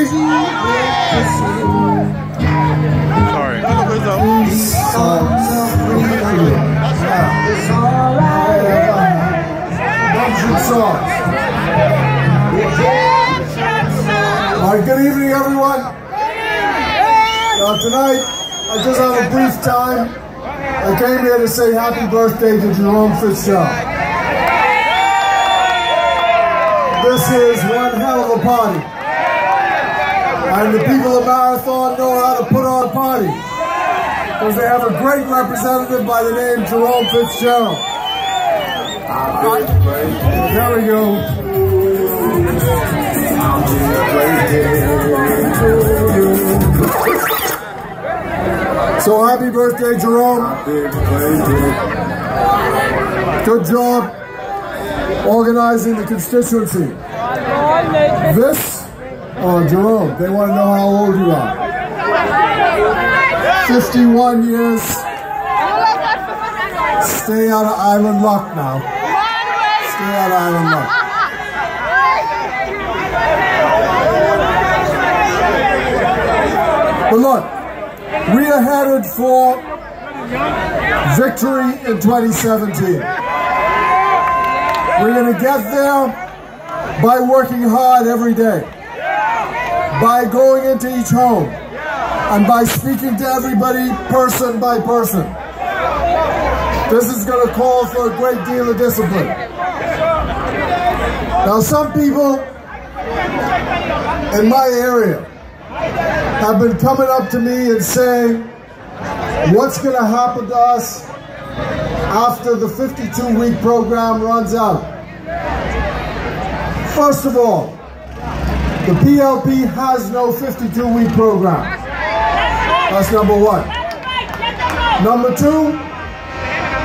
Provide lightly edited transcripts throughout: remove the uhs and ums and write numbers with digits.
Sorry. All right, good evening, everyone. Tonight, I just have a brief time. I came here to say happy birthday to Jerome Fitzgerald. This is one hell of a party. And the people of Marathon know how to put on a party, because they have a great representative by the name Jerome Fitzgerald. There we go. So happy birthday, Jerome. Good job organizing the constituency. This, Jerome, they want to know how old you are. 51 years. Stay out of Island Luck now. Stay out of Island Luck. But look, we are headed for victory in 2017. We're going to get there by working hard every day, by going into each home, and by speaking to everybody person by person. This is going to call for a great deal of discipline. Now, some people in my area have been coming up to me and saying, what's going to happen to us after the 52-week program runs out? First of all, the PLP has no 52-week program. That's number one. Number two,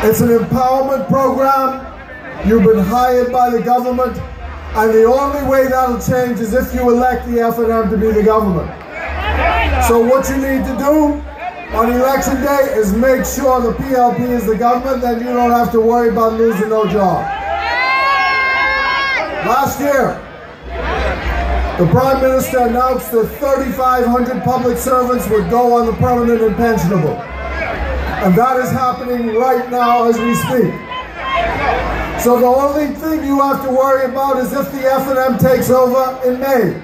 it's an empowerment program. You've been hired by the government, and the only way that'll change is if you elect the FNM to be the government. So what you need to do on election day is make sure the PLP is the government, then you don't have to worry about losing no job. Last year, the Prime Minister announced that 3,500 public servants would go on the permanent and pensionable. And that is happening right now as we speak. So the only thing you have to worry about is if the FNM takes over in May.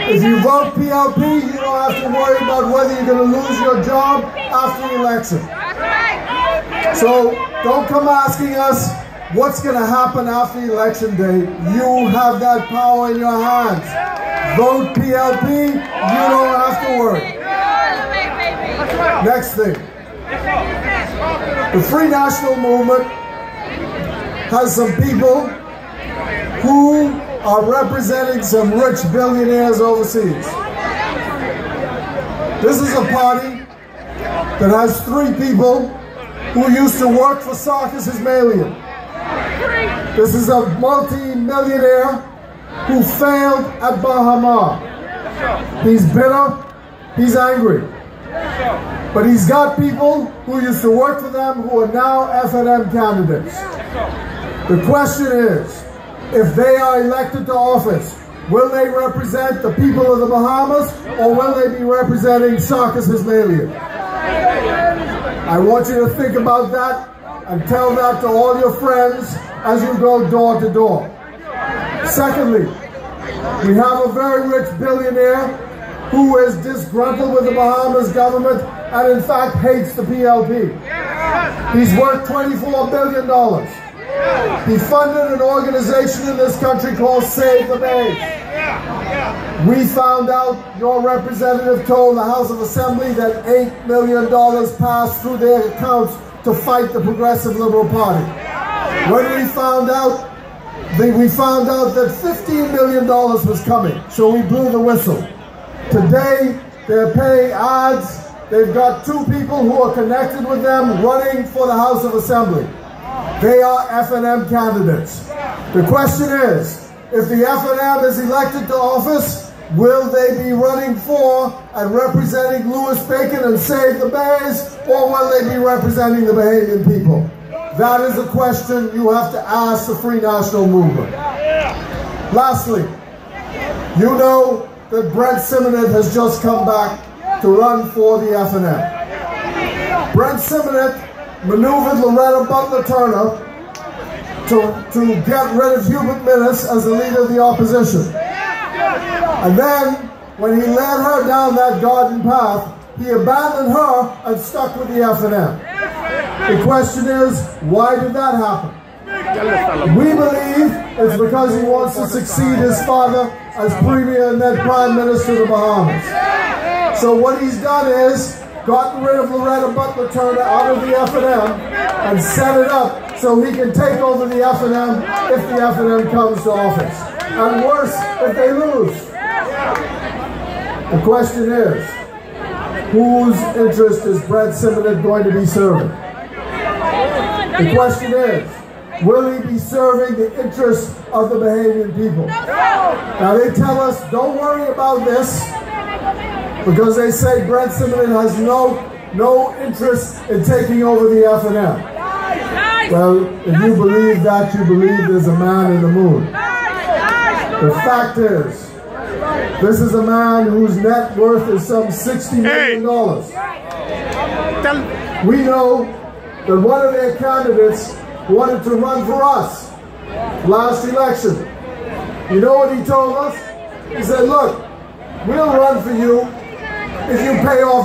If you vote PLP, you don't have to worry about whether you're going to lose your job after the election. So don't come asking us what's going to happen after election day. You have that power in your hands. Vote PLP, you don't have to worry. Next thing. The Free National Movement has some people who are representing some rich billionaires overseas. This is a party that has three people who used to work for Sarkis Ismailian. This is a multi-millionaire who failed at Bahanian. He's bitter, he's angry. But he's got people who used to work for them who are now FNM candidates. The question is, if they are elected to office, will they represent the people of the Bahamas, or will they be representing Sarkis Ismailian? I want you to think about that and tell that to all your friends as you go door to door. Secondly, we have a very rich billionaire who is disgruntled with the Bahamas government and in fact hates the PLP. He's worth $24 billion. He funded an organization in this country called Save the Bays. We found out, your representative told the House of Assembly that $8 million passed through their accounts to fight the Progressive Liberal Party. When we found out that $15 million was coming, so we blew the whistle. Today, they're paying ads. They've got two people who are connected with them running for the House of Assembly. They are FNM candidates. The question is, if the FNM is elected to office, will they be running for and representing Louis Bacon and Save the Bays, or will they be representing the Bahanian people? That is a question you have to ask the Free National Movement. Lastly, you know that Brent Simonet has just come back to run for the FNM. Brent Simonet maneuvered Loretta Butler Turner to get rid of Hubert Minnis as the leader of the opposition. And then, when he led her down that garden path, he abandoned her and stuck with the FNM. The question is, why did that happen? We believe it's because he wants to succeed his father as Premier and then Prime Minister of the Bahamas. So what he's done is gotten rid of Loretta Butler Turner out of the FNM and set it up so he can take over the FNM if the FNM comes to office. And worse, if they lose. The question is, whose interest is Brent Simonet going to be serving? The question is, will he be serving the interests of the Bahanian people? Now they tell us, don't worry about this, because they say Brent Simonet has no interest in taking over the FNM. Well, if you believe that, you believe there's a man in the moon. The fact is, this is a man whose net worth is some $60 million. We know that one of their candidates wanted to run for us last election. You know what he told us? He said, look, we'll run for you if you pay off